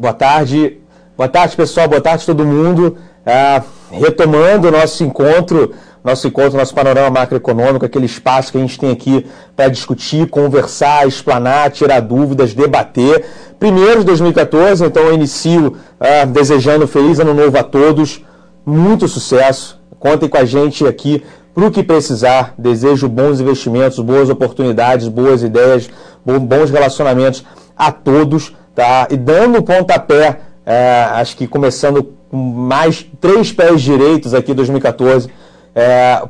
Boa tarde, pessoal, boa tarde todo mundo. Retomando o nosso panorama macroeconômico, aquele espaço que a gente tem aqui para discutir, conversar, explanar, tirar dúvidas, debater. Primeiro de 2014, então eu inicio desejando feliz ano novo a todos, muito sucesso, contem com a gente aqui para o que precisar, desejo bons investimentos, boas oportunidades, boas ideias, bons relacionamentos a todos, tá? E dando pontapé, acho que começando com mais 3 pés direitos aqui em 2014,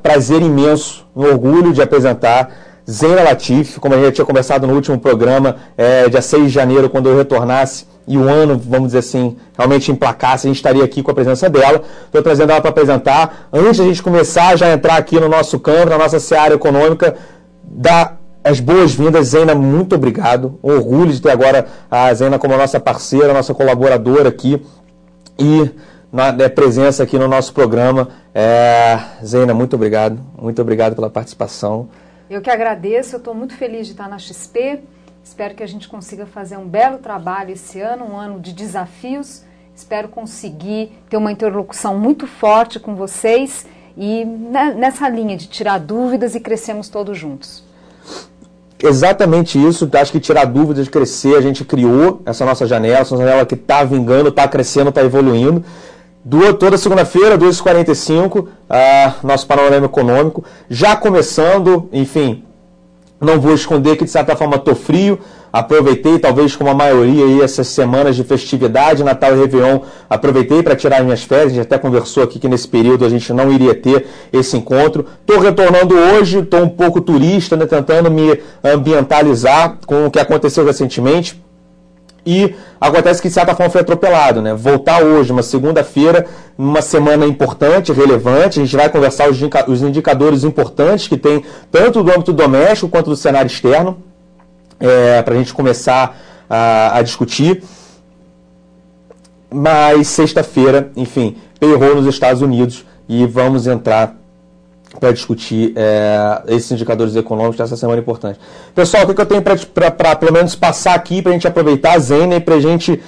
prazer imenso, um orgulho de apresentar Zeina Latif, como a gente tinha conversado no último programa, dia 6 de janeiro, quando eu retornasse e o ano, vamos dizer assim, realmente emplacasse, a gente estaria aqui com a presença dela. Estou trazendo ela para apresentar. Antes de a gente começar, já entrar aqui no nosso campo, na nossa seara econômica, dar as boas-vindas. Zeina, muito obrigado. Um orgulho de ter agora a Zeina como nossa parceira, nossa colaboradora aqui e na presença aqui no nosso programa. Zeina, muito obrigado pela participação. Eu que agradeço, eu estou muito feliz de estar na XP, espero que a gente consiga fazer um belo trabalho esse ano, um ano de desafios, espero conseguir ter uma interlocução muito forte com vocês e nessa linha de tirar dúvidas e crescermos todos juntos. Exatamente isso, acho que tirar dúvidas, crescer, a gente criou essa nossa janela que está vingando, está crescendo, está evoluindo. Toda segunda-feira, 2h45, nosso panorama econômico, já começando, enfim, não vou esconder que de certa forma estou frio, aproveitei, talvez como a maioria, aí, essas semanas de festividade, Natal e Réveillon, aproveitei para tirar minhas férias, a gente até conversou aqui que nesse período a gente não iria ter esse encontro. Estou retornando hoje, estou um pouco turista, né, tentando me ambientalizar com o que aconteceu recentemente. E acontece que de certa forma foi atropelado, né? Voltar hoje, uma segunda-feira, uma semana importante, relevante, a gente vai conversar os indicadores importantes que tem tanto do âmbito doméstico quanto do cenário externo, para a gente começar a discutir. Mas sexta-feira, enfim, payroll nos Estados Unidos e vamos entrar para discutir esses indicadores econômicos dessa semana importante. Pessoal, o que eu tenho para pelo menos passar aqui para a gente aproveitar a Zeina e para a gente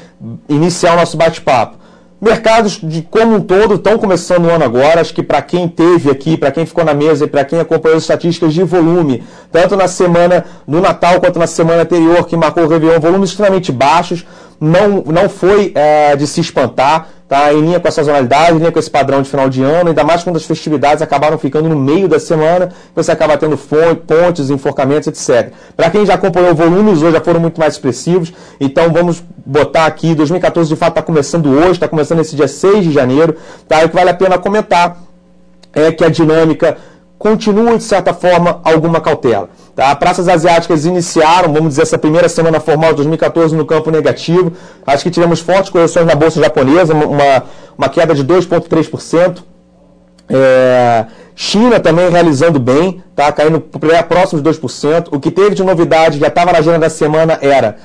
iniciar o nosso bate-papo? Mercados como um todo estão começando o ano agora, acho que para quem teve aqui, para quem ficou na mesa e para quem acompanhou as estatísticas de volume, tanto na semana do Natal quanto na semana anterior, que marcou o Réveillon, volumes extremamente baixos, não foi de se espantar, tá? Em linha com a sazonalidade, em linha com esse padrão de final de ano, ainda mais quando as festividades acabaram ficando no meio da semana, você acaba tendo pontes, enforcamentos, etc. Para quem já acompanhou volumes, hoje já foram muito mais expressivos, então vamos botar aqui, 2014 de fato está começando hoje, está começando esse dia 6 de janeiro, tá? E o que vale a pena comentar é que a dinâmica continua, de certa forma, alguma cautela. Tá? Praças asiáticas iniciaram, vamos dizer, essa primeira semana formal de 2014 no campo negativo. Acho que tivemos fortes correções na bolsa japonesa, uma queda de 2,3%. China também realizando bem, tá? Caindo próximo de 2%. O que teve de novidade, já estava na agenda da semana, era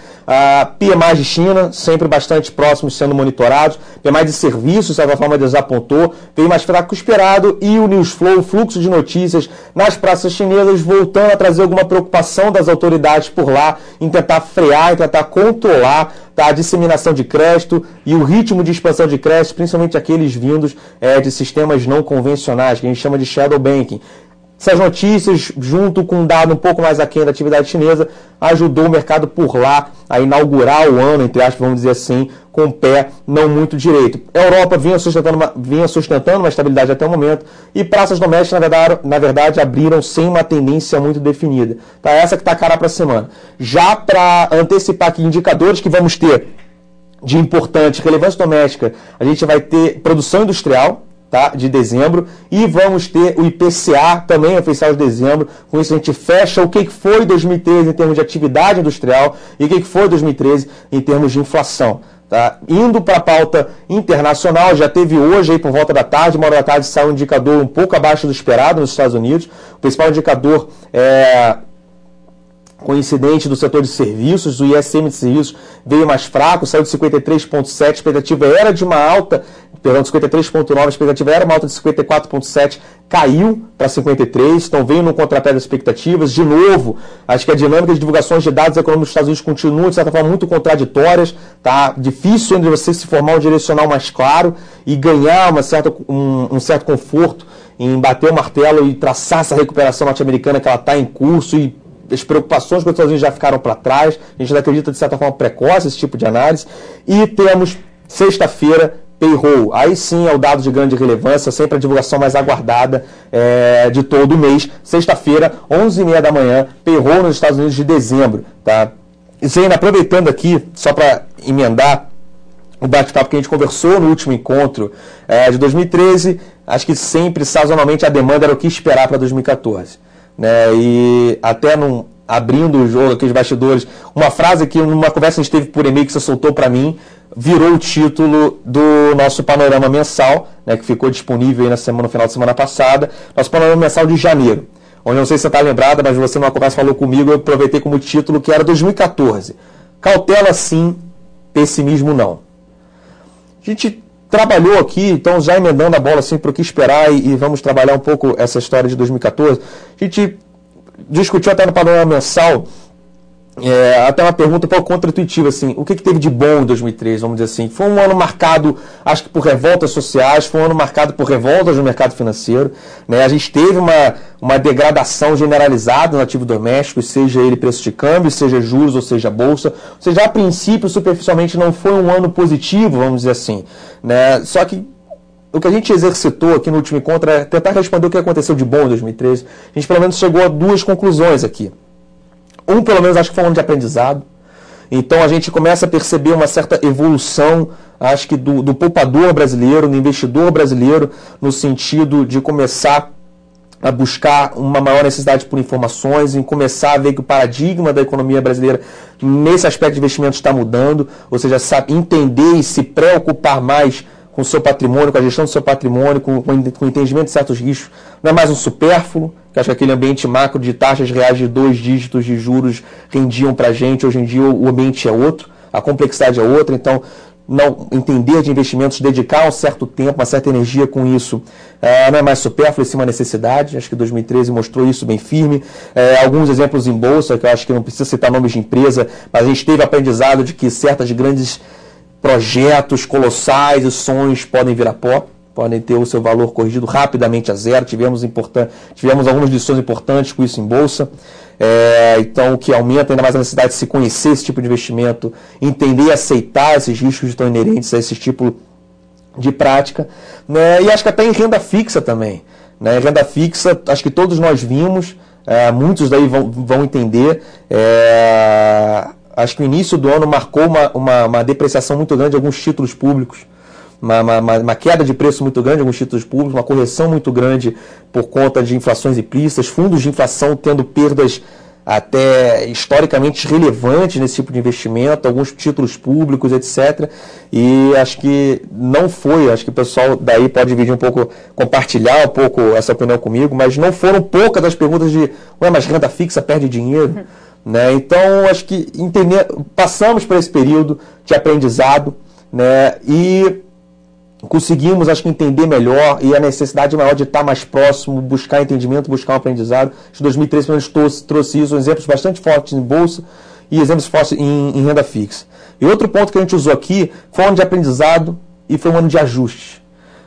PMI de China, sempre bastante próximos sendo monitorados. PMI de serviços, de certa forma, desapontou, veio mais fraco que o esperado. E o News Flow, o fluxo de notícias nas praças chinesas, voltando a trazer alguma preocupação das autoridades por lá, em tentar frear, em tentar controlar, tá, a disseminação de crédito e o ritmo de expansão de crédito, principalmente aqueles vindos de sistemas não convencionais, que a gente chama de shadow banking. Essas notícias, junto com um dado um pouco mais aquém da atividade chinesa, ajudou o mercado por lá a inaugurar o ano, entre aspas, vamos dizer assim, com o pé não muito direito. A Europa vinha sustentando uma estabilidade até o momento e praças domésticas, na verdade, abriram sem uma tendência muito definida. Tá? Essa que está a cara para a semana. Já para antecipar aqui indicadores que vamos ter de importante relevância doméstica, a gente vai ter produção industrial, tá, de dezembro, e vamos ter o IPCA também oficial de dezembro. Com isso a gente fecha o que foi 2013 em termos de atividade industrial e o que foi 2013 em termos de inflação. Tá? Indo para a pauta internacional, já teve hoje, aí, por volta da tarde, 1h da tarde, saiu um indicador um pouco abaixo do esperado nos Estados Unidos. O principal indicador coincidente do setor de serviços, o ISM de serviços veio mais fraco, saiu de 53,7, a expectativa era de uma alta perdão, de 53,9, a expectativa era uma alta de 54,7, caiu para 53, então veio no contrapé das expectativas. De novo, acho que a dinâmica de divulgações de dados econômicos dos Estados Unidos continua, de certa forma, muito contraditórias. Tá difícil ainda você se formar um direcional mais claro e ganhar um certo conforto em bater o martelo e traçar essa recuperação norte-americana que ela está em curso, e as preocupações com os Estados Unidos já ficaram para trás. A gente acredita, de certa forma, precoce esse tipo de análise. E temos, sexta-feira, payroll. Aí sim é o dado de grande relevância, sempre a divulgação mais aguardada de todo o mês. Sexta-feira, 11h30 da manhã, payroll nos Estados Unidos de dezembro. Tá? E ainda aproveitando aqui, só para emendar o bate-papo que a gente conversou no último encontro de 2013, acho que sempre, sazonalmente, a demanda era o que esperar para 2014. Né? E até abrindo o jogo aqui, os bastidores, uma frase que numa conversa que a gente teve por e-mail que você soltou para mim, virou o título do nosso panorama mensal, né, que ficou disponível aí no final de semana passada, nosso panorama mensal de janeiro, onde não sei se você está lembrada, mas você numa conversa falou comigo, eu aproveitei como título que era 2014. Cautela sim, pessimismo não. A gente trabalhou aqui, então já emendando a bola assim para o que esperar e vamos trabalhar um pouco essa história de 2014. A gente discutiu até no panorama mensal, até uma pergunta um pouco contra-intuitiva, assim, o que teve de bom em 2013, vamos dizer assim? Foi um ano marcado, acho que por revoltas sociais, foi um ano marcado por revoltas no mercado financeiro, né? A gente teve uma degradação generalizada no ativo doméstico, seja ele preço de câmbio, seja juros ou seja bolsa, ou seja, a princípio, superficialmente, não foi um ano positivo, vamos dizer assim, né? Só que o que a gente exercitou aqui no último encontro é tentar responder o que aconteceu de bom em 2013. A gente pelo menos chegou a duas conclusões aqui. Pelo menos, acho que foi um ano de aprendizado. Então, a gente começa a perceber uma certa evolução, acho que do poupador brasileiro, do investidor brasileiro, no sentido de começar a buscar uma maior necessidade por informações, em começar a ver que o paradigma da economia brasileira, nesse aspecto de investimento, está mudando, ou seja, sabe, entender e se preocupar mais com o seu patrimônio, com a gestão do seu patrimônio, com o entendimento de certos riscos. Não é mais um supérfluo, que acho que aquele ambiente macro de taxas reais de 2 dígitos de juros rendiam para a gente. Hoje em dia o ambiente é outro, a complexidade é outra, então não entender de investimentos, dedicar um certo tempo, uma certa energia com isso, não é mais supérfluo, sim uma necessidade. Acho que 2013 mostrou isso bem firme. Alguns exemplos em bolsa, que eu acho que não precisa citar nomes de empresa, mas a gente teve aprendizado de que certas grandes projetos colossais e sonhos podem vir a pó, podem ter o seu valor corrigido rapidamente a zero. Tivemos algumas lições importantes com isso em bolsa, então o que aumenta ainda mais a necessidade de se conhecer esse tipo de investimento, entender e aceitar esses riscos que estão inerentes a esse tipo de prática, né? E acho que até em renda fixa também, né? Renda fixa, acho que todos nós vimos, muitos daí vão entender, acho que o início do ano marcou uma depreciação muito grande de alguns títulos públicos, uma queda de preço muito grande de alguns títulos públicos, uma correção muito grande por conta de inflações implícitas, fundos de inflação tendo perdas até historicamente relevantes nesse tipo de investimento, alguns títulos públicos, etc. E acho que não foi, acho que o pessoal daí pode dividir um pouco, compartilhar um pouco essa opinião comigo, mas não foram poucas das perguntas de, mas renda fixa perde dinheiro? Né? Então, acho que passamos por esse período de aprendizado, né? E conseguimos, acho que, entender melhor, e a necessidade maior de estar mais próximo, buscar entendimento, buscar um aprendizado. Acho que 2013 pelo menos trouxe isso, exemplos bastante fortes em bolsa e exemplos fortes em renda fixa. E outro ponto que a gente usou aqui foi um ano de aprendizado e foi um ano de ajustes.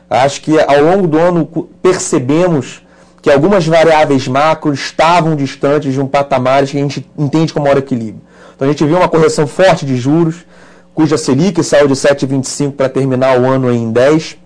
Acho que ao longo do ano percebemos que algumas variáveis macro estavam distantes de um patamar que a gente entende como maior equilíbrio. Então a gente viu uma correção forte de juros, cuja Selic saiu de 7,25 para terminar o ano em 10.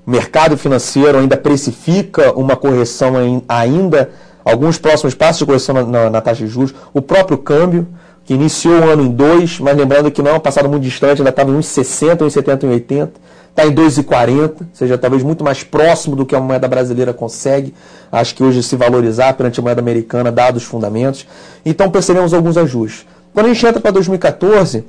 O mercado financeiro ainda precifica uma correção ainda, alguns próximos passos de correção na taxa de juros. O próprio câmbio, que iniciou o ano em 2, mas lembrando que não é um passado muito distante, ainda estava em 1,60, 1,70, 1,80. Está em 2,40, ou seja, talvez muito mais próximo do que a moeda brasileira consegue. Acho que hoje se valorizar perante a moeda americana, dados os fundamentos. Então percebemos alguns ajustes. Quando a gente entra para 2014,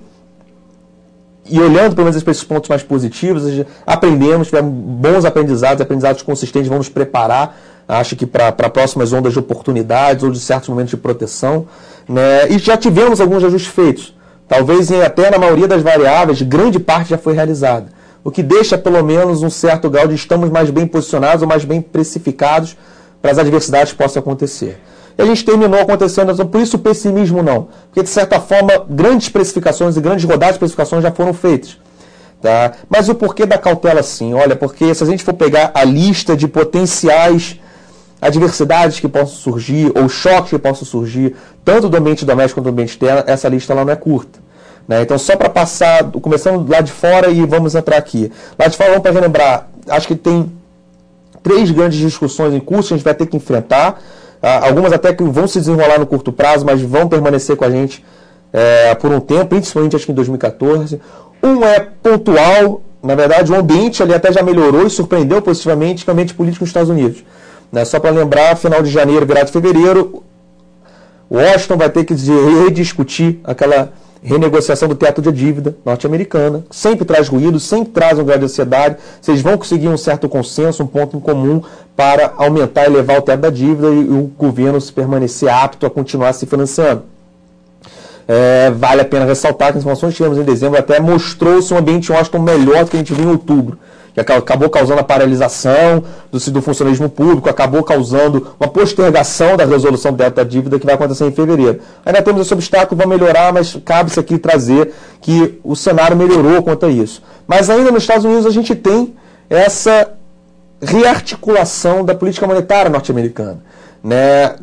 e olhando pelo menos para esses pontos mais positivos, aprendemos, tivemos bons aprendizados consistentes, vamos preparar, acho que para próximas ondas de oportunidades ou de certos momentos de proteção, né? E já tivemos alguns ajustes feitos. Talvez até na maioria das variáveis, grande parte já foi realizada. o que deixa pelo menos um certo grau de estamos mais bem posicionados ou mais bem precificados para as adversidades que possam acontecer. E a gente terminou acontecendo, por isso o pessimismo não, porque de certa forma grandes precificações e grandes rodadas de precificações já foram feitas. Tá? Mas o porquê da cautela sim? Olha, porque se a gente for pegar a lista de potenciais adversidades que possam surgir, ou choques que possam surgir, tanto do ambiente doméstico quanto do ambiente externo, essa lista ela não é curta. Né? Então, só para passar, começando lá de fora e vamos entrar aqui. Lá de fora, vamos para relembrar, acho que tem 3 grandes discussões em curso que a gente vai ter que enfrentar, algumas até que vão se desenrolar no curto prazo, mas vão permanecer com a gente por um tempo, principalmente acho que em 2014. Um é pontual, na verdade o ambiente ali até já melhorou e surpreendeu positivamente o ambiente político nos Estados Unidos. Né? Só para lembrar, final de janeiro, virado de fevereiro, Washington vai ter que rediscutir aquela renegociação do teto de dívida norte-americana. Sempre traz ruído, sempre traz um grau de ansiedade. Vocês vão conseguir um certo consenso, um ponto em comum para aumentar e elevar o teto da dívida e o governo se permanecer apto a continuar se financiando. Vale a pena ressaltar que as informações que tivemos em dezembro até mostrou-se um ambiente em Washington melhor do que a gente viu em outubro, que acabou causando a paralisação do funcionalismo público, acabou causando uma postergação da resolução do teto da dívida que vai acontecer em fevereiro. Ainda temos esse obstáculo, vai melhorar, mas cabe-se aqui trazer que o cenário melhorou quanto a isso. Mas ainda nos Estados Unidos a gente tem essa rearticulação da política monetária norte-americana, né?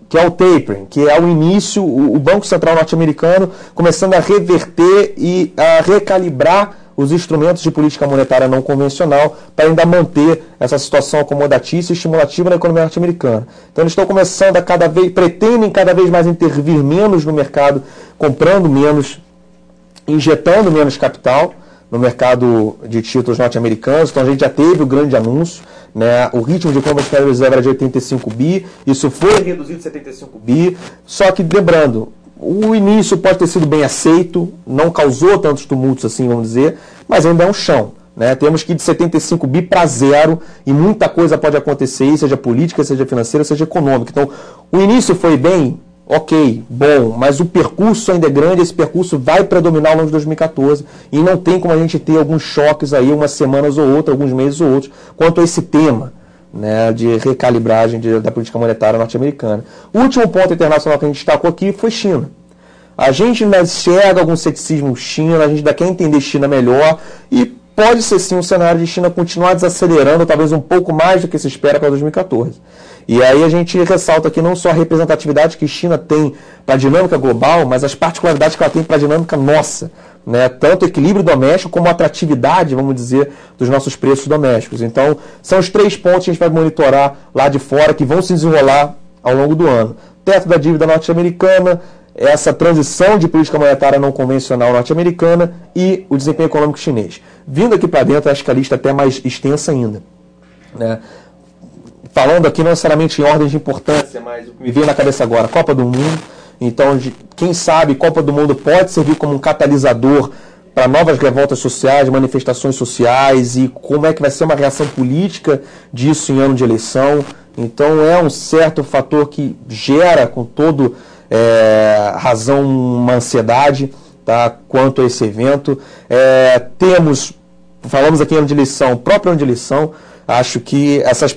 Que é o tapering, que é o início, o Banco Central norte-americano começando a reverter e a recalibrar os instrumentos de política monetária não convencional para ainda manter essa situação acomodatícia e estimulativa na economia norte-americana. Então eles estão começando a pretendem cada vez mais intervir menos no mercado, comprando menos, injetando menos capital no mercado de títulos norte-americanos. Então a gente já teve o grande anúncio, né? O ritmo de compra de Federal Reserve era de 85 bi, isso foi reduzido de 75 bi, só que lembrando, o início pode ter sido bem aceito, não causou tantos tumultos assim, vamos dizer, mas ainda é um chão. Né? Temos que ir de 75 bi para 0 e muita coisa pode acontecer, seja política, seja financeira, seja econômica. Então, o início foi bem, ok, bom, mas o percurso ainda é grande, esse percurso vai predominar ao longo de 2014 e não tem como a gente ter alguns choques aí, umas semanas ou outras, alguns meses ou outros, quanto a esse tema, né, de recalibragem da política monetária norte-americana. O último ponto internacional que a gente destacou aqui foi China. A gente ainda enxerga algum ceticismo China, a gente ainda quer entender China melhor e pode ser sim um cenário de China continuar desacelerando, talvez um pouco mais do que se espera para 2014. E aí a gente ressalta aqui não só a representatividade que China tem para a dinâmica global, mas as particularidades que ela tem para a dinâmica nossa. Né? Tanto o equilíbrio doméstico como a atratividade, vamos dizer, dos nossos preços domésticos. Então, são os 3 pontos que a gente vai monitorar lá de fora que vão se desenrolar ao longo do ano. Teto da dívida norte-americana, essa transição de política monetária não convencional norte-americana e o desempenho econômico chinês. Vindo aqui para dentro, acho que a lista é até mais extensa ainda. Né? Falando aqui não necessariamente em ordem de importância, mas o que me veio na cabeça agora, Copa do Mundo. Então, quem sabe, Copa do Mundo pode servir como um catalisador para novas revoltas sociais, manifestações sociais e como é que vai ser uma reação política disso em ano de eleição. Então, é um certo fator que gera, com todo razão, uma ansiedade, tá, quanto a esse evento. Falamos aqui em ano de eleição, próprio ano de eleição, acho que essas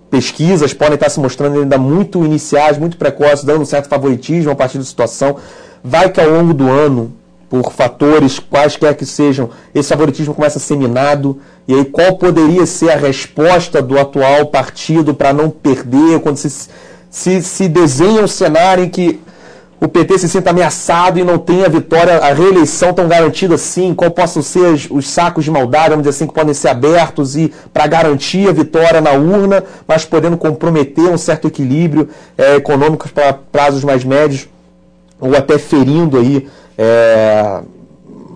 pesquisas podem estar se mostrando ainda muito iniciais, muito precoces, dando um certo favoritismo a partir da situação. Vai que ao longo do ano, por fatores quaisquer que sejam, esse favoritismo começa a ser minado, e aí qual poderia ser a resposta do atual partido para não perder, quando se desenha um cenário em que o PT se sinta ameaçado e não tenha a vitória, a reeleição tão garantida assim, qual possam ser os sacos de maldade, vamos dizer assim, que podem ser abertos e para garantir a vitória na urna, mas podendo comprometer um certo equilíbrio econômico para prazos mais médios, ou até ferindo aí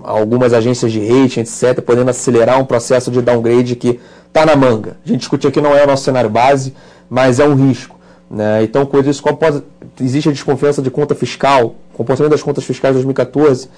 algumas agências de rating, etc., podendo acelerar um processo de downgrade que está na manga. A gente discutiu aqui, não é o nosso cenário base, mas é um risco. Né? Então, coisa isso, existe a desconfiança de conta fiscal, comportamento das contas fiscais de 2014,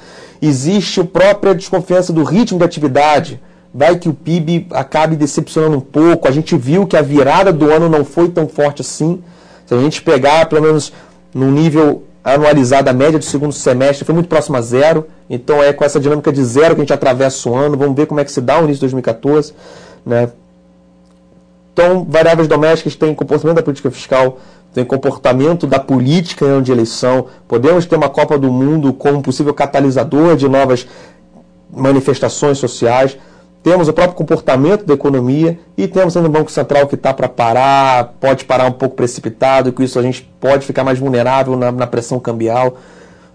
existe a própria desconfiança do ritmo de atividade, vai que o PIB acabe decepcionando um pouco, a gente viu que a virada do ano não foi tão forte assim, se a gente pegar pelo menos num nível anualizada, a média do segundo semestre foi muito próxima a zero, então é com essa dinâmica de zero que a gente atravessa o ano, vamos ver como é que se dá o início de 2014, né? Então, variáveis domésticas têm comportamento da política fiscal, tem comportamento da política em ano de eleição, podemos ter uma Copa do Mundo como possível catalisador de novas manifestações sociais, temos o próprio comportamento da economia e temos ainda o Banco Central que está para parar, pode parar um pouco precipitado, e com isso a gente pode ficar mais vulnerável na pressão cambial,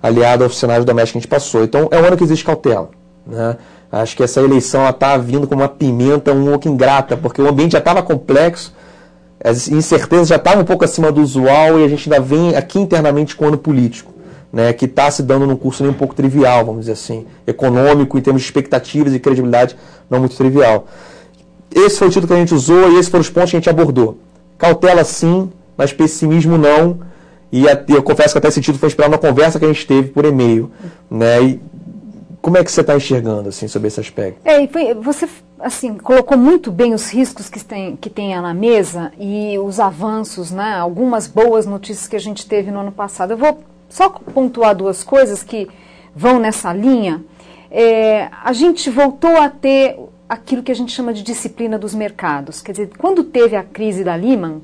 aliado aos cenários domésticos que a gente passou. Então é um ano que existe cautela, né? Acho que essa eleição está vindo como uma pimenta um pouco ingrata, porque o ambiente já estava complexo, as incertezas já estavam um pouco acima do usual e a gente ainda vem aqui internamente com o ano político, né, que está se dando num curso nem um pouco trivial, vamos dizer assim, econômico, em termos de expectativas e credibilidade, não muito trivial. Esse foi o título que a gente usou e esses foram os pontos que a gente abordou. Cautela sim, mas pessimismo não, e eu confesso que até esse título foi inspirado na conversa que a gente teve por e-mail, né, e como é que você está enxergando assim, sobre esse aspecto? Você assim, colocou muito bem os riscos que tem na mesa e os avanços, né, algumas boas notícias que a gente teve no ano passado. Eu vou só pontuar duas coisas que vão nessa linha. A gente voltou a ter aquilo que a gente chama de disciplina dos mercados. Quer dizer, quando teve a crise da Lehman,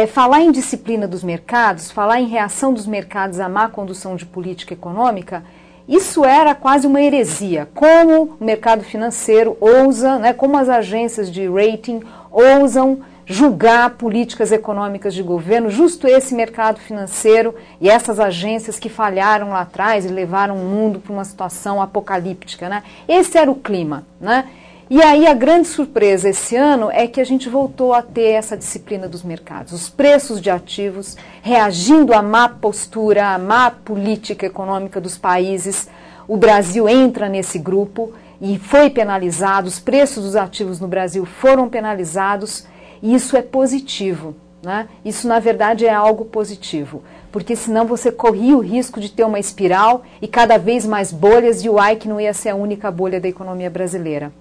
falar em disciplina dos mercados, falar em reação dos mercados à má condução de política econômica, isso era quase uma heresia. Como o mercado financeiro ousa, né, como as agências de rating ousam julgar políticas econômicas de governo, justo esse mercado financeiro e essas agências que falharam lá atrás e levaram o mundo para uma situação apocalíptica, né? Esse era o clima, né? E aí a grande surpresa esse ano é que a gente voltou a ter essa disciplina dos mercados. Os preços de ativos reagindo à má postura, à má política econômica dos países. O Brasil entra nesse grupo e foi penalizado, os preços dos ativos no Brasil foram penalizados e isso é positivo, né? Isso na verdade é algo positivo, porque senão você corria o risco de ter uma espiral e cada vez mais bolhas e o que não ia ser a única bolha da economia brasileira.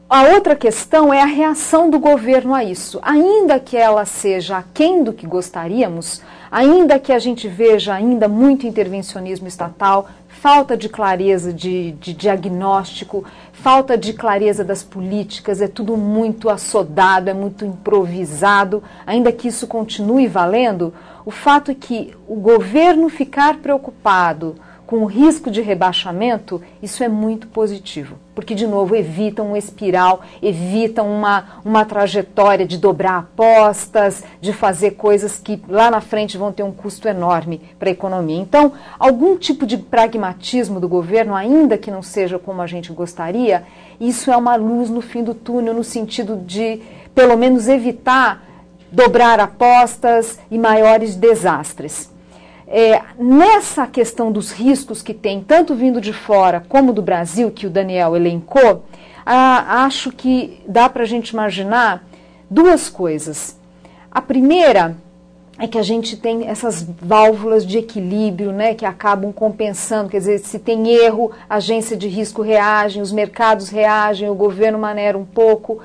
A outra questão é a reação do governo a isso. Ainda que ela seja aquém do que gostaríamos, ainda que a gente veja ainda muito intervencionismo estatal, falta de clareza de diagnóstico, falta de clareza das políticas, é tudo muito assodado, é muito improvisado, ainda que isso continue valendo, o fato é que o governo ficar preocupado com o risco de rebaixamento, isso é muito positivo, porque, de novo, evita uma espiral, evita uma trajetória de dobrar apostas, de fazer coisas que lá na frente vão ter um custo enorme para a economia. Então, algum tipo de pragmatismo do governo, ainda que não seja como a gente gostaria, isso é uma luz no fim do túnel, no sentido de, pelo menos, evitar dobrar apostas e maiores desastres. Nessa questão dos riscos que tem, tanto vindo de fora como do Brasil, que o Daniel elencou, acho que dá para a gente imaginar duas coisas. A primeira é que a gente tem essas válvulas de equilíbrio, né, que acabam compensando, quer dizer, se tem erro, a agência de risco reage, os mercados reagem, o governo maneira um pouco.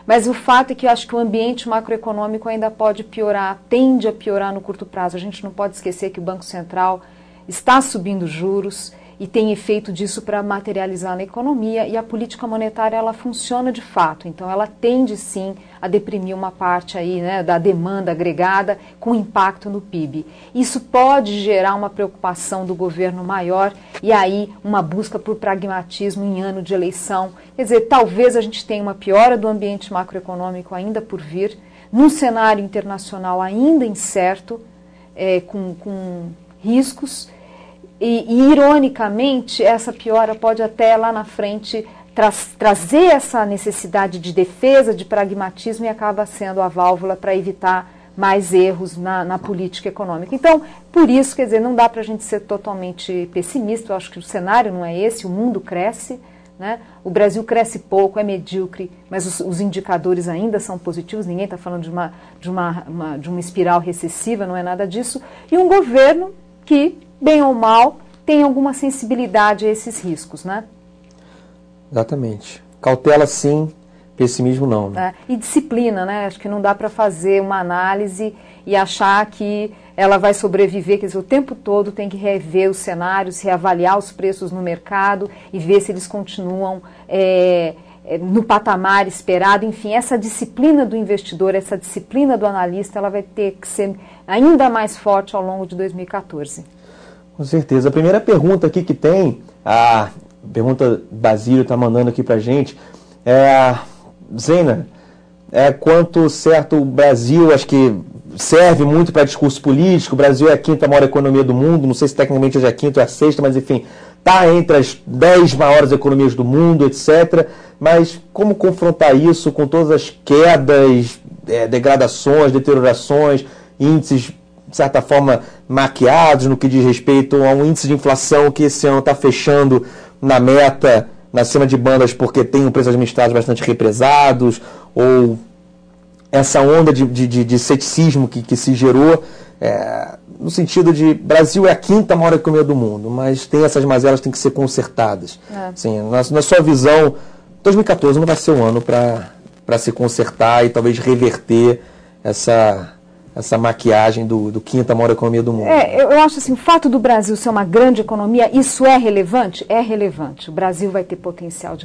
Mas o fato é que eu acho que o ambiente macroeconômico ainda pode piorar, tende a piorar no curto prazo. A gente não pode esquecer que o Banco Central está subindo juros e tem efeito disso para materializar na economia, e a política monetária ela funciona de fato, então ela tende sim a deprimir uma parte aí, né, da demanda agregada com impacto no PIB. Isso pode gerar uma preocupação do governo maior e aí uma busca por pragmatismo em ano de eleição. Quer dizer, talvez a gente tenha uma piora do ambiente macroeconômico ainda por vir, num cenário internacional ainda incerto, com riscos. E, ironicamente, essa piora pode até lá na frente trazer essa necessidade de defesa, de pragmatismo, e acaba sendo a válvula para evitar mais erros na política econômica. Então, por isso, quer dizer, não dá para a gente ser totalmente pessimista. Eu acho que o cenário não é esse, o mundo cresce, né? O Brasil cresce pouco, é medíocre, mas os indicadores ainda são positivos, ninguém está falando de uma espiral recessiva, não é nada disso. E um governo que, bem ou mal, tem alguma sensibilidade a esses riscos, né? Exatamente. Cautela sim, pessimismo não. Né? E disciplina, né? Acho que não dá para fazer uma análise e achar que ela vai sobreviver, quer dizer, o tempo todo tem que rever os cenários, reavaliar os preços no mercado e ver se eles continuam no patamar esperado. Enfim, essa disciplina do investidor, essa disciplina do analista, ela vai ter que ser ainda mais forte ao longo de 2014. Com certeza. A primeira pergunta aqui que tem, a pergunta Basílio está mandando aqui para a gente, Zena, quanto certo o Brasil, acho que serve muito para discurso político, o Brasil é a quinta maior economia do mundo, não sei se tecnicamente hoje é a quinta ou a sexta, mas enfim, está entre as 10 maiores economias do mundo, etc. Mas como confrontar isso com todas as quedas, degradações, deteriorações, índices, de certa forma, maquiados no que diz respeito a um índice de inflação que esse ano está fechando na meta, na cima de bandas, porque tem um preço administrado bastante represados, ou essa onda de ceticismo que se gerou, no sentido de Brasil é a quinta maior economia do mundo, mas tem essas mazelas que têm que ser consertadas. Assim, na sua visão, 2014 não vai ser um ano para se consertar e talvez reverter essa maquiagem do quinta maior economia do mundo. Eu acho assim, o fato do Brasil ser uma grande economia, isso é relevante? É relevante. O Brasil vai ter potencial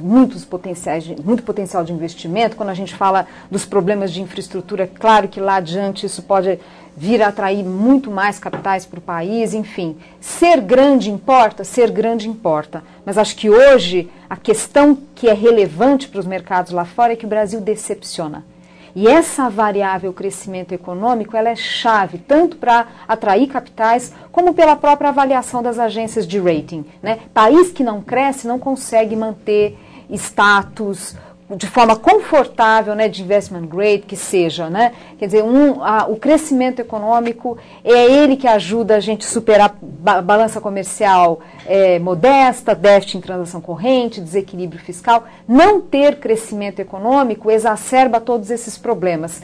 muito potencial de investimento. Quando a gente fala dos problemas de infraestrutura, claro que lá adiante isso pode vir a atrair muito mais capitais para o país, enfim. Ser grande importa? Ser grande importa. Mas acho que hoje a questão que é relevante para os mercados lá fora é que o Brasil decepciona. E essa variável crescimento econômico, ela é chave, tanto para atrair capitais, como pela própria avaliação das agências de rating, né? País que não cresce não consegue manter status de forma confortável, né, de investment grade, que seja, né? Quer dizer, o crescimento econômico é ele que ajuda a gente a superar balança comercial modesta, déficit em transação corrente, desequilíbrio fiscal. Não ter crescimento econômico exacerba todos esses problemas.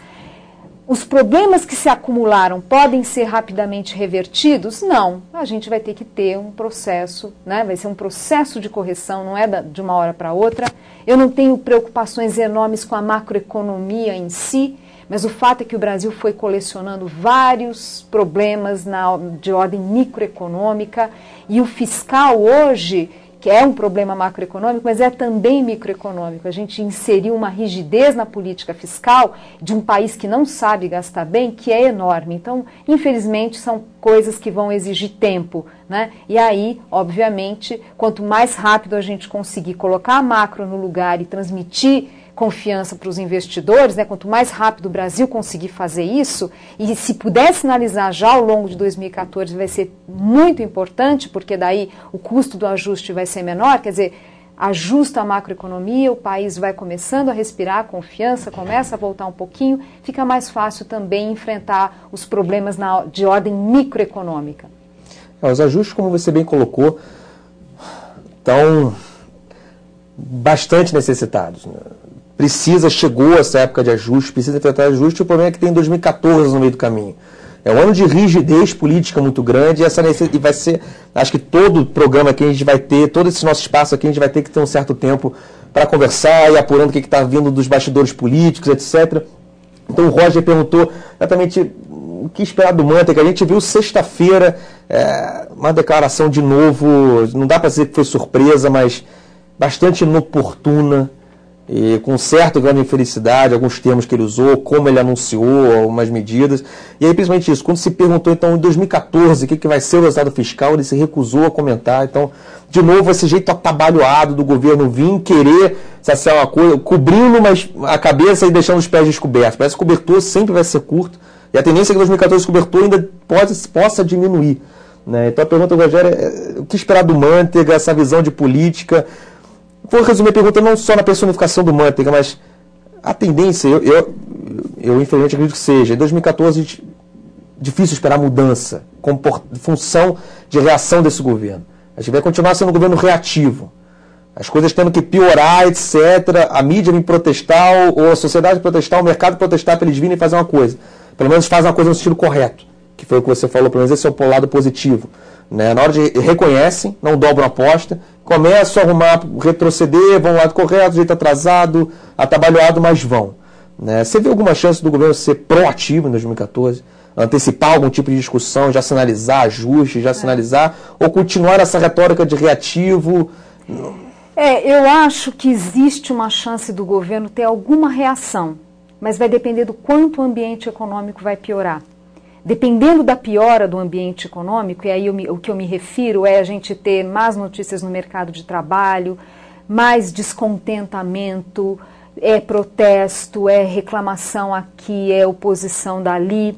Os problemas que se acumularam podem ser rapidamente revertidos? Não. A gente vai ter que ter um processo, né? Vai ser um processo de correção, não é de uma hora para outra. Eu não tenho preocupações enormes com a macroeconomia em si, mas o fato é que o Brasil foi colecionando vários problemas de ordem microeconômica e o fiscal hoje, que é um problema macroeconômico, mas é também microeconômico. A gente inseriu uma rigidez na política fiscal de um país que não sabe gastar bem, que é enorme. Então, infelizmente, são coisas que vão exigir tempo, né? E aí, obviamente, quanto mais rápido a gente conseguir colocar a macro no lugar e transmitir confiança para os investidores, né? Quanto mais rápido o Brasil conseguir fazer isso, e se puder sinalizar já ao longo de 2014 vai ser muito importante, porque daí o custo do ajuste vai ser menor, quer dizer, ajusta a macroeconomia, o país vai começando a respirar, a confiança começa a voltar um pouquinho, fica mais fácil também enfrentar os problemas de ordem microeconômica. Os ajustes, como você bem colocou, estão bastante necessitados, né? Chegou essa época de ajuste, precisa enfrentar ajuste, o problema é que tem 2014 no meio do caminho. É um ano de rigidez política muito grande e vai ser, acho que todo programa que a gente vai ter, todo esse nosso espaço aqui, a gente vai ter que ter um certo tempo para conversar e apurando o que está vindo dos bastidores políticos, etc. Então o Roger perguntou exatamente o que esperar do Manteiga. A gente viu sexta-feira uma declaração de novo, não dá para dizer que foi surpresa, mas bastante inoportuna, e com certo grau de infelicidade, alguns termos que ele usou, como ele anunciou, algumas medidas. E aí, principalmente isso, quando se perguntou, então, em 2014, o que vai ser o resultado fiscal, ele se recusou a comentar. Então, de novo, esse jeito atabalhoado do governo vir querer ser uma coisa, cobrindo a cabeça e deixando os pés descobertos. Parece que o cobertor sempre vai ser curto, e a tendência é que em 2014 o cobertor ainda possa diminuir, né? Então, a pergunta do Rogério é o que esperar do Manteiga, essa visão de política. Vou resumir a pergunta não só na personificação do Manteiga, mas a tendência, eu infelizmente acredito que seja, em 2014 difícil esperar mudança, função de reação desse governo. A gente vai continuar sendo um governo reativo, as coisas tendo que piorar, etc., a mídia vir protestar, ou a sociedade protestar, o mercado protestar para eles virem fazer uma coisa. Pelo menos fazem uma coisa no sentido correto, que foi o que você falou, pelo menos esse é o lado positivo. Né? Na hora de reconhecem, não dobram a aposta, começam a arrumar, retroceder, vão ao lado correto, jeito atrasado, atabalhoado, mas vão. Né? Você vê alguma chance do governo ser proativo em 2014? antecipar algum tipo de discussão, já sinalizar ajuste, já sinalizar, ou continuar essa retórica de reativo? Eu acho que existe uma chance do governo ter alguma reação, mas vai depender do quanto o ambiente econômico vai piorar. Dependendo da piora do ambiente econômico, e aí o que eu me refiro é a gente ter más notícias no mercado de trabalho, mais descontentamento, é protesto, é reclamação aqui, é oposição dali.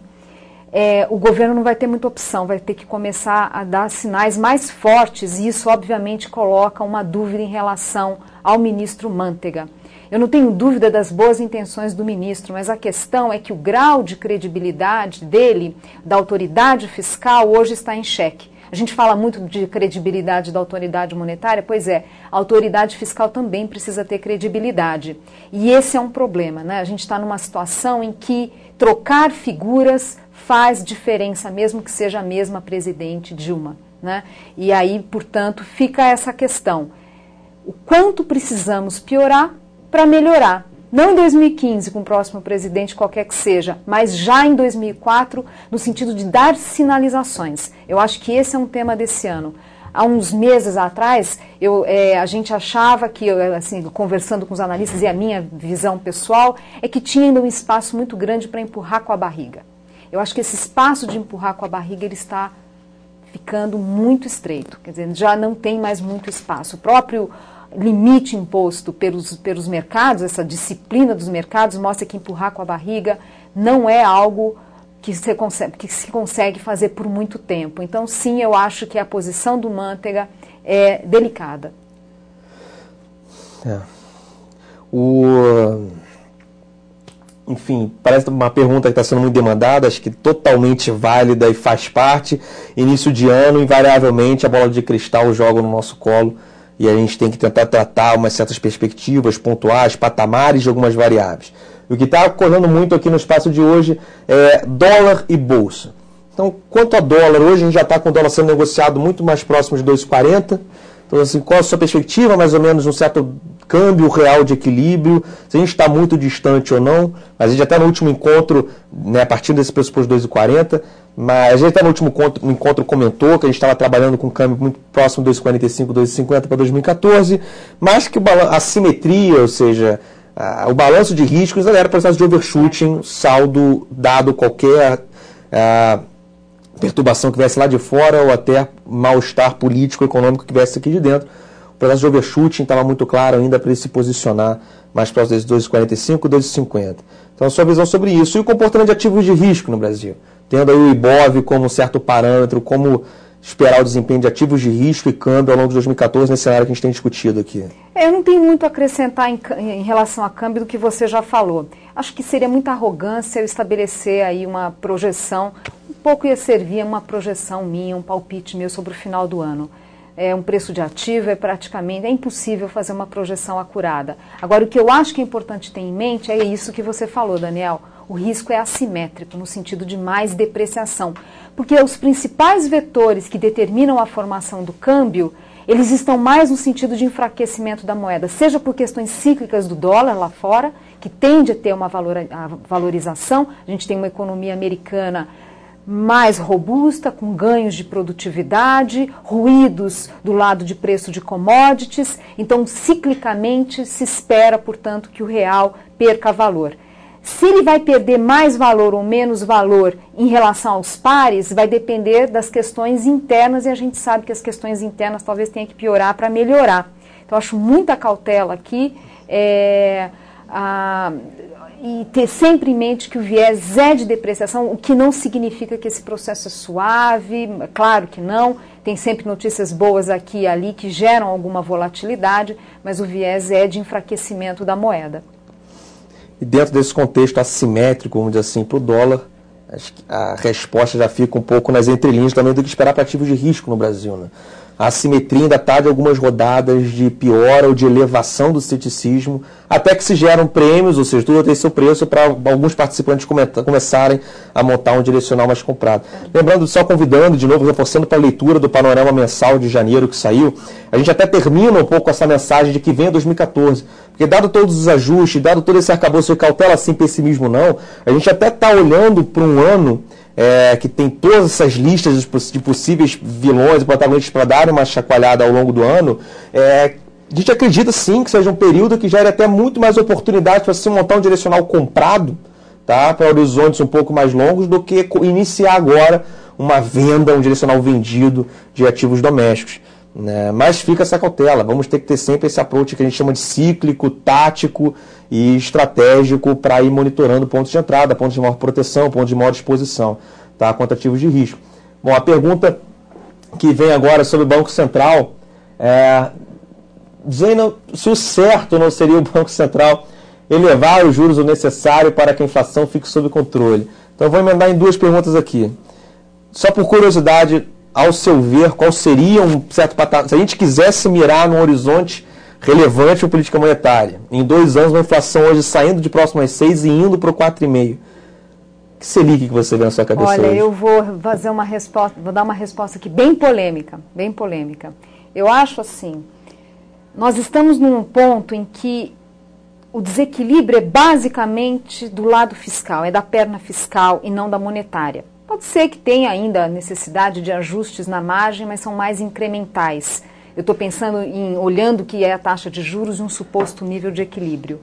O governo não vai ter muita opção, vai ter que começar a dar sinais mais fortes, e isso obviamente coloca uma dúvida em relação ao ministro Mantega. Eu não tenho dúvida das boas intenções do ministro, mas a questão é que o grau de credibilidade dele, da autoridade fiscal, hoje está em xeque. A gente fala muito de credibilidade da autoridade monetária, pois é, a autoridade fiscal também precisa ter credibilidade. E esse é um problema, né? A gente está numa situação em que trocar figuras faz diferença, mesmo que seja a mesma presidente Dilma, né? E aí, portanto, fica essa questão. O quanto precisamos piorar para melhorar? Não em 2015, com o próximo presidente, qualquer que seja, mas já em 2004, no sentido de dar sinalizações. Eu acho que esse é um tema desse ano. Há uns meses atrás, a gente achava que, assim, conversando com os analistas, e a minha visão pessoal, é que tinha ainda um espaço muito grande para empurrar com a barriga. Eu acho que esse espaço de empurrar com a barriga, ele está ficando muito estreito. Quer dizer, já não tem mais muito espaço. O próprio limite imposto pelos mercados, essa disciplina dos mercados, mostra que empurrar com a barriga não é algo que se consegue fazer por muito tempo. Então, sim, eu acho que a posição do Mantega é delicada. Enfim, parece uma pergunta que está sendo muito demandada, acho que totalmente válida e faz parte. Início de ano, invariavelmente, a bola de cristal joga no nosso colo e a gente tem que tentar tratar umas certas perspectivas pontuais, patamares de algumas variáveis. O que está ocorrendo muito aqui no espaço de hoje é dólar e bolsa. Então, quanto a dólar, hoje a gente já está com o dólar sendo negociado muito mais próximo de 2,40. Então, assim, qual a sua perspectiva, mais ou menos, um certo câmbio real de equilíbrio, se a gente está muito distante ou não, mas a gente até no último encontro, né, a partir desse pressuposto 2,40, mas a gente até no último encontro comentou que a gente estava trabalhando com um câmbio muito próximo de 2,45, 2,50 para 2014, mas que a simetria, ou seja, o balanço de riscos era processo de overshooting, saldo dado qualquer perturbação que viesse lá de fora ou até mal-estar político, econômico que viesse aqui de dentro. O processo de overshooting estava muito claro ainda para ele se posicionar mais próximo desses 2,45 e 2,50. Então, a sua visão sobre isso. E o comportamento de ativos de risco no Brasil? Tendo aí o IBOV como um certo parâmetro, como esperar o desempenho de ativos de risco e câmbio ao longo de 2014 nesse cenário que a gente tem discutido aqui? Eu não tenho muito a acrescentar em relação a câmbio do que você já falou. Acho que seria muita arrogância eu estabelecer aí uma projeção, um pouco ia servir uma projeção minha, um palpite meu sobre o final do ano. Um preço de ativo é impossível fazer uma projeção acurada. Agora, o que eu acho que é importante ter em mente é isso que você falou, Daniel. O risco é assimétrico, no sentido de mais depreciação. Porque os principais vetores que determinam a formação do câmbio, eles estão mais no sentido de enfraquecimento da moeda, seja por questões cíclicas do dólar lá fora, que tende a ter uma valorização. A gente tem uma economia americana mais robusta, com ganhos de produtividade, ruídos do lado de preço de commodities. Então, ciclicamente, se espera, portanto, que o real perca valor. Se ele vai perder mais valor ou menos valor em relação aos pares, vai depender das questões internas, e a gente sabe que as questões internas talvez tenha que piorar para melhorar. Então, acho muita cautela aqui, e ter sempre em mente que o viés é de depreciação, o que não significa que esse processo é suave, claro que não, tem sempre notícias boas aqui e ali que geram alguma volatilidade, mas o viés é de enfraquecimento da moeda. E dentro desse contexto assimétrico, vamos dizer assim, para o dólar, acho que a resposta já fica um pouco nas entrelinhas também do que esperar para ativos de risco no Brasil, né? A assimetria ainda está de algumas rodadas de piora ou de elevação do ceticismo, até que se geram prêmios, ou seja, tudo tem seu preço para alguns participantes começarem a montar um direcional mais comprado. Lembrando, só convidando, de novo, reforçando para a leitura do panorama mensal de janeiro que saiu, a gente até termina um pouco essa mensagem de que vem 2014, porque dado todos os ajustes, dado todo esse arcabouço de cautela, sem pessimismo não, a gente até está olhando para um ano que tem todas essas listas de possíveis vilões e protagonistas para darem uma chacoalhada ao longo do ano, a gente acredita sim que seja um período que gere até muito mais oportunidades para se montar um direcional comprado, tá, para horizontes um pouco mais longos, do que iniciar agora uma venda, um direcional vendido de ativos domésticos. Né? Mas fica essa cautela, vamos ter que ter sempre esse approach que a gente chama de cíclico, tático e estratégico para ir monitorando pontos de entrada, pontos de maior proteção, pontos de maior exposição, tá, contra ativos de risco. Bom, a pergunta que vem agora sobre o Banco Central dizendo se o certo não seria o Banco Central elevar os juros o necessário para que a inflação fique sob controle. Então eu vou emendar em duas perguntas aqui. Só por curiosidade, ao seu ver, qual seria um certo patamar, se a gente quisesse mirar num horizonte relevante para a política monetária, em 2 anos uma inflação hoje saindo de próximo às 6 e indo para o 4,5%, que Selic que você vê na sua cabeça hoje? Olha, eu vou fazer uma resposta, vou dar uma resposta aqui bem polêmica, bem polêmica. Eu acho assim, nós estamos num ponto em que o desequilíbrio é basicamente do lado fiscal, é da perna fiscal e não da monetária. Pode ser que tenha ainda necessidade de ajustes na margem, mas são mais incrementais. Eu estou pensando em, olhando o que é a taxa de juros e um suposto nível de equilíbrio,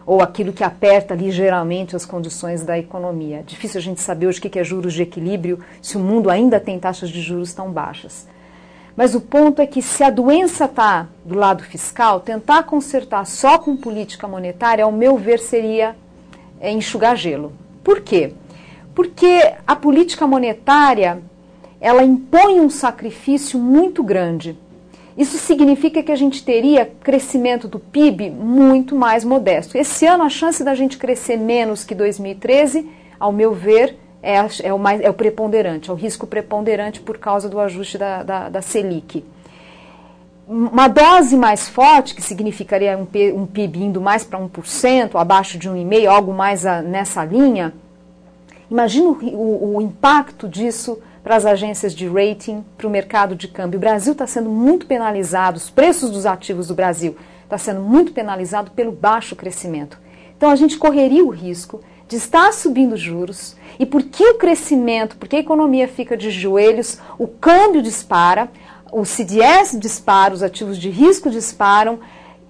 ou aquilo que aperta ligeiramente as condições da economia. Difícil a gente saber hoje o que é juros de equilíbrio, se o mundo ainda tem taxas de juros tão baixas. Mas o ponto é que se a doença está do lado fiscal, tentar consertar só com política monetária, ao meu ver, seria enxugar gelo. Por quê? Porque a política monetária, ela impõe um sacrifício muito grande. Isso significa que a gente teria crescimento do PIB muito mais modesto. Esse ano, a chance da gente crescer menos que 2013, ao meu ver, é o preponderante, é o risco preponderante por causa do ajuste da Selic. Uma dose mais forte, que significaria um PIB indo mais para 1%, abaixo de 1,5%, algo mais nessa linha, imagina o impacto disso para as agências de rating, para o mercado de câmbio. O Brasil está sendo muito penalizado, os preços dos ativos do Brasil está sendo muito penalizado pelo baixo crescimento. Então a gente correria o risco de estar subindo juros, e porque o crescimento, porque a economia fica de joelhos, o câmbio dispara, o CDS dispara, os ativos de risco disparam,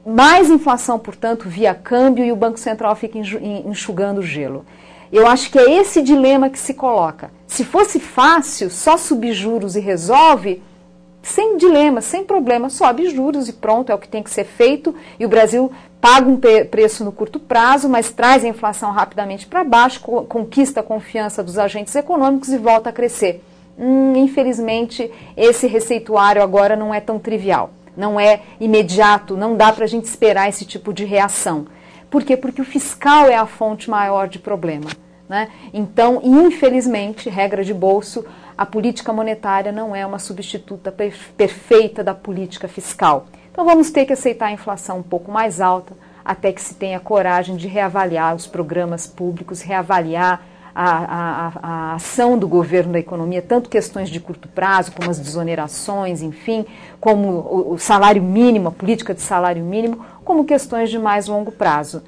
mais inflação, portanto, via câmbio, e o Banco Central fica enxugando o gelo. Eu acho que é esse dilema que se coloca. Se fosse fácil, só subir juros e resolve, sem dilema, sem problema, sobe juros e pronto, é o que tem que ser feito, e o Brasil paga um preço no curto prazo, mas traz a inflação rapidamente para baixo, conquista a confiança dos agentes econômicos e volta a crescer. Infelizmente, esse receituário agora não é tão trivial, não é imediato, não dá para a gente esperar esse tipo de reação. Por quê? Porque o fiscal é a fonte maior de problema, né? Então, infelizmente, regra de bolso, a política monetária não é uma substituta perfeita da política fiscal. Então vamos ter que aceitar a inflação um pouco mais alta até que se tenha coragem de reavaliar os programas públicos, reavaliar a ação do governo da economia, tanto questões de curto prazo, como as desonerações, enfim, como o salário mínimo, a política de salário mínimo, como questões de mais longo prazo.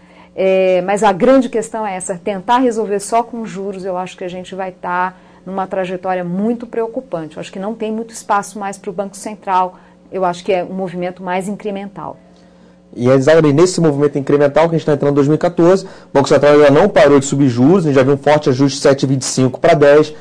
Mas a grande questão é essa, tentar resolver só com juros, eu acho que a gente vai estar numa trajetória muito preocupante. Eu acho que não tem muito espaço mais para o Banco Central. Eu acho que é um movimento mais incremental. E é exatamente nesse movimento incremental que a gente está entrando em 2014, o Banco Central ainda não parou de subir juros, a gente já viu um forte ajuste de 7,25 para 10.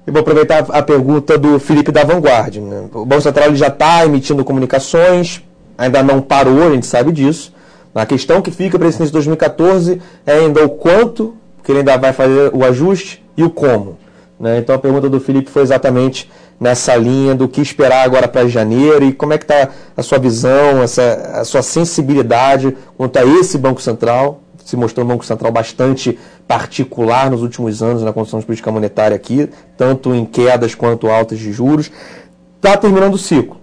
E vou aproveitar a pergunta do Felipe da Vanguard, né? O Banco Central ele já está emitindo comunicações, ainda não parou, a gente sabe disso. A questão que fica para esse início de 2014 é ainda o quanto, porque ele ainda vai fazer o ajuste, e o como. Né? Então a pergunta do Felipe foi exatamente nessa linha do que esperar agora para janeiro e como é que está a sua visão, a sua sensibilidade quanto a esse Banco Central. Se mostrou um Banco Central bastante particular nos últimos anos na condução de política monetária aqui, tanto em quedas quanto altas de juros. Está terminando o ciclo.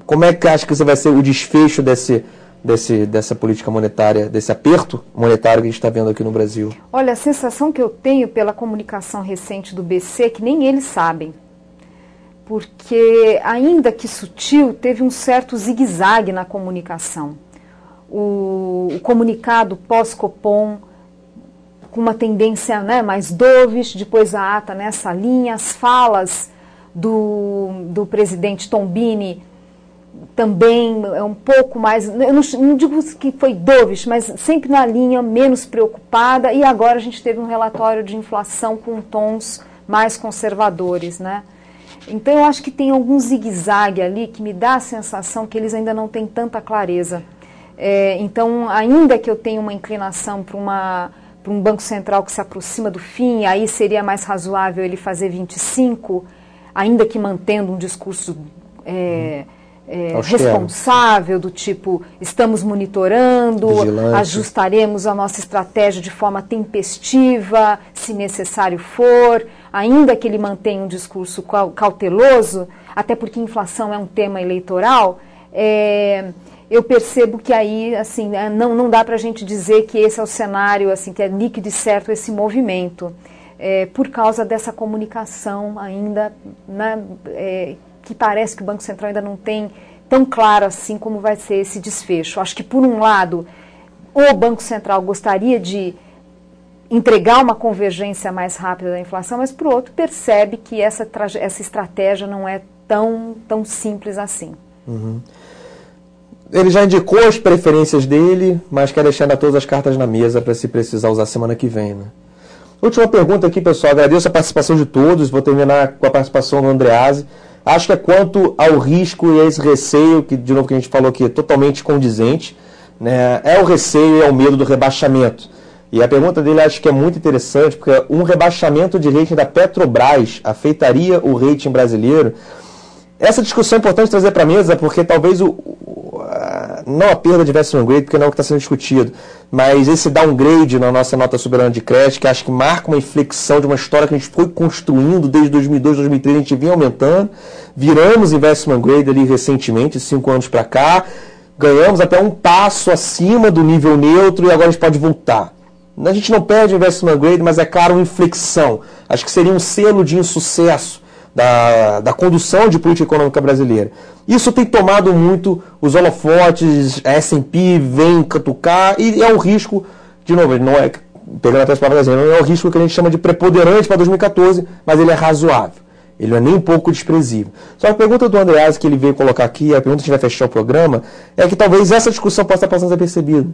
Como é que acha que vai ser o desfecho dessa política monetária, desse aperto monetário que a gente está vendo aqui no Brasil? Olha, a sensação que eu tenho pela comunicação recente do BC é que nem eles sabem. Porque, ainda que sutil, teve um certo zigue-zague na comunicação. O comunicado pós-Copom com uma tendência, né, mais dovish, depois a ata nessa linha, as falas do presidente Tombini também é um pouco mais, eu não digo que foi dovish, mas sempre na linha menos preocupada, e agora a gente teve um relatório de inflação com tons mais conservadores, né? Então eu acho que tem algum zigue-zague ali que me dá a sensação que eles ainda não têm tanta clareza. Então, ainda que eu tenha uma inclinação para um Banco Central que se aproxima do fim, aí seria mais razoável ele fazer 25, ainda que mantendo um discurso responsável, do tipo, estamos monitorando, vigilante, ajustaremos a nossa estratégia de forma tempestiva, se necessário for, ainda que ele mantenha um discurso cauteloso, até porque inflação é um tema eleitoral, eu percebo que aí, assim, não dá para a gente dizer que esse é o cenário, assim, que é líquido e certo esse movimento, por causa dessa comunicação ainda, né, que parece que o Banco Central ainda não tem tão claro assim como vai ser esse desfecho. Acho que, por um lado, o Banco Central gostaria de entregar uma convergência mais rápida da inflação, mas, por outro, percebe que essa estratégia não é tão simples assim. Uhum. Ele já indicou as preferências dele, mas quer deixar ainda todas as cartas na mesa para, se precisar, usar semana que vem, né? Última pergunta aqui, pessoal. Agradeço a participação de todos. Vou terminar com a participação do Andreazzi. Acho que é quanto ao risco e a esse receio, que, de novo, que a gente falou aqui, é totalmente condizente, né? É o receio e é o medo do rebaixamento. E a pergunta dele acho que é muito interessante, porque um rebaixamento de rating da Petrobras afetaria o rating brasileiro. Essa discussão é importante trazer para a mesa, porque talvez não a perda de investment grade, porque não é o que está sendo discutido, mas esse downgrade na nossa nota soberana de crédito, que acho que marca uma inflexão de uma história que a gente foi construindo desde 2002, 2003, a gente vinha aumentando, viramos investment grade ali recentemente, 5 anos para cá, ganhamos até um passo acima do nível neutro e agora a gente pode voltar. A gente não perde investment grade, mas é claro, uma inflexão. Acho que seria um selo de insucesso da condução de política econômica brasileira. Isso tem tomado muito os holofotes, a S&P vem catucar, e é um risco, de novo, não é, pegando até as palavras, não é o risco que a gente chama de preponderante para 2014, mas ele é razoável. Ele não é nem um pouco desprezível. Só a pergunta do Andreazzi que ele veio colocar aqui, a pergunta que a gente vai fechar o programa, é que talvez essa discussão possa estar passando desapercebida.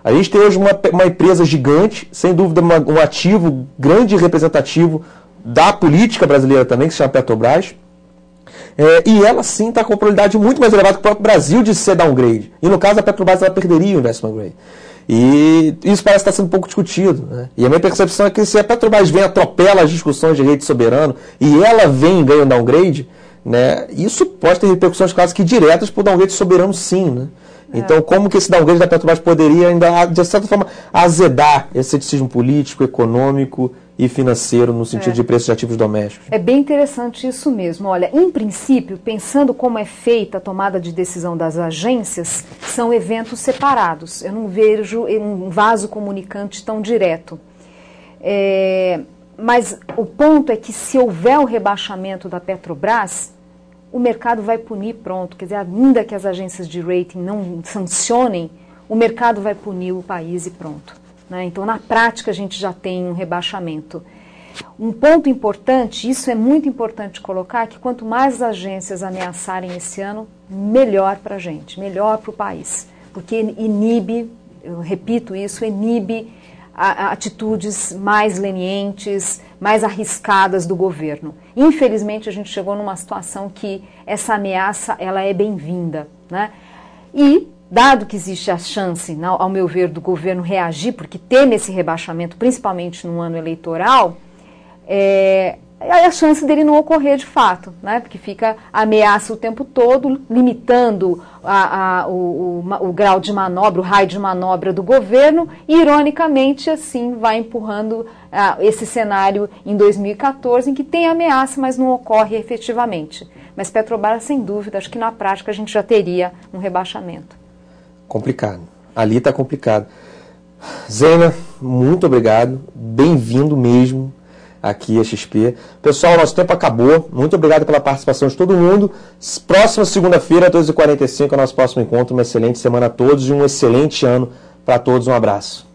A gente tem hoje uma empresa gigante, sem dúvida um ativo grande e representativo da política brasileira também, que se chama Petrobras, e ela sim está com uma probabilidade muito mais elevada que o próprio Brasil de ser downgrade. E no caso a Petrobras ela perderia o investment grade. E isso parece estar sendo um pouco discutido, né? E a minha percepção é que se a Petrobras vem atropela as discussões de rede soberano e ela vem e ganha um downgrade, né, isso pode ter repercussões quase que diretas para o downgrade soberano sim, né? Então, como que esse downgrade da Petrobras poderia ainda, de certa forma, azedar esse ceticismo político, econômico e financeiro no sentido de preços de ativos domésticos? É bem interessante isso mesmo. Olha, em princípio, pensando como é feita a tomada de decisão das agências, são eventos separados. Eu não vejo um vaso comunicante tão direto. Mas o ponto é que se houver o rebaixamento da Petrobras, o mercado vai punir pronto. Quer dizer, ainda que as agências de rating não sancionem, o mercado vai punir o país e pronto, né? Então, na prática, a gente já tem um rebaixamento. Um ponto importante, isso é muito importante colocar, que quanto mais as agências ameaçarem esse ano, melhor para a gente, melhor para o país. Porque inibe, eu repito isso, inibe atitudes mais lenientes, mais arriscadas do governo. Infelizmente, a gente chegou numa situação que essa ameaça ela é bem-vinda, né? E, dado que existe a chance, ao meu ver, do governo reagir, porque teme esse rebaixamento, principalmente no ano eleitoral, a chance dele não ocorrer de fato, né? Porque fica a ameaça o tempo todo, limitando o grau de manobra, o raio de manobra do governo, e ironicamente assim vai empurrando esse cenário em 2014, em que tem ameaça, mas não ocorre efetivamente. Mas Petrobras, sem dúvida, acho que na prática a gente já teria um rebaixamento. Complicado. Ali está complicado. Zena, muito obrigado. Bem-vindo mesmo aqui a XP. Pessoal, nosso tempo acabou. Muito obrigado pela participação de todo mundo. Próxima segunda-feira, 12h45, é o nosso próximo encontro. Uma excelente semana a todos e um excelente ano para todos. Um abraço.